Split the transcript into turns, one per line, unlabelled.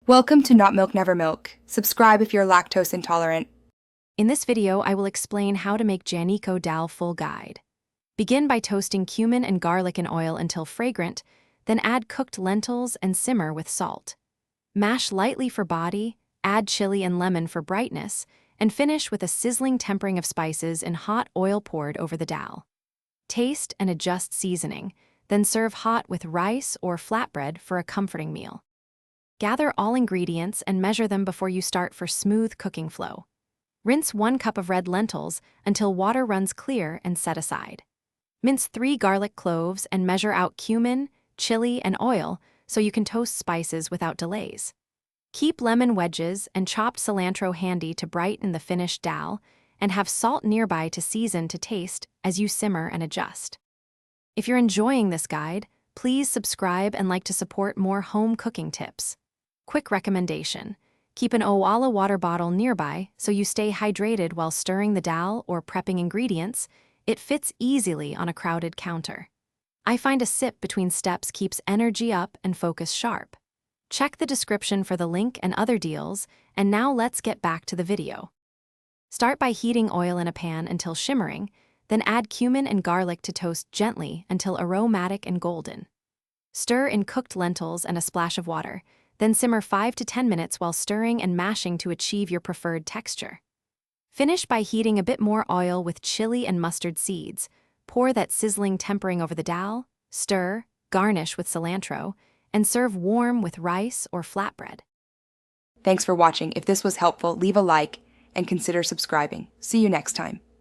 Welcome to Not Milk Never Milk. Subscribe if you're lactose intolerant.
In this video, I will explain how to make Jhaneko Dal full guide. Begin by toasting cumin and garlic in oil until fragrant, then add cooked lentils and simmer with salt. Mash lightly for body, add chili and lemon for brightness, and finish with a sizzling tempering of spices in hot oil poured over the dal. Taste and adjust seasoning, then serve hot with rice or flatbread for a comforting meal. Gather all ingredients and measure them before you start for smooth cooking flow. Rinse 1 cup of red lentils until water runs clear and set aside. Mince 3 garlic cloves and measure out cumin, chili, and oil so you can toast spices without delays. Keep lemon wedges and chopped cilantro handy to brighten the finished dal, and have salt nearby to season to taste as you simmer and adjust. If you're enjoying this guide, please subscribe and like to support more home cooking tips. Quick recommendation: keep an Owala water bottle nearby so you stay hydrated while stirring the dal or prepping ingredients. It fits easily on a crowded counter. I find a sip between steps keeps energy up and focus sharp. Check the description for the link and other deals, and now let's get back to the video. Start by heating oil in a pan until shimmering, then add cumin and garlic to toast gently until aromatic and golden. Stir in cooked lentils and a splash of water, then simmer 5 to 10 minutes while stirring and mashing to achieve your preferred texture. Finish by heating a bit more oil with chili and mustard seeds. Pour that sizzling tempering over the dal, stir, garnish with cilantro, and serve warm with rice or flatbread.
Thanks for watching. If this was helpful, leave a like and consider subscribing. See you next time.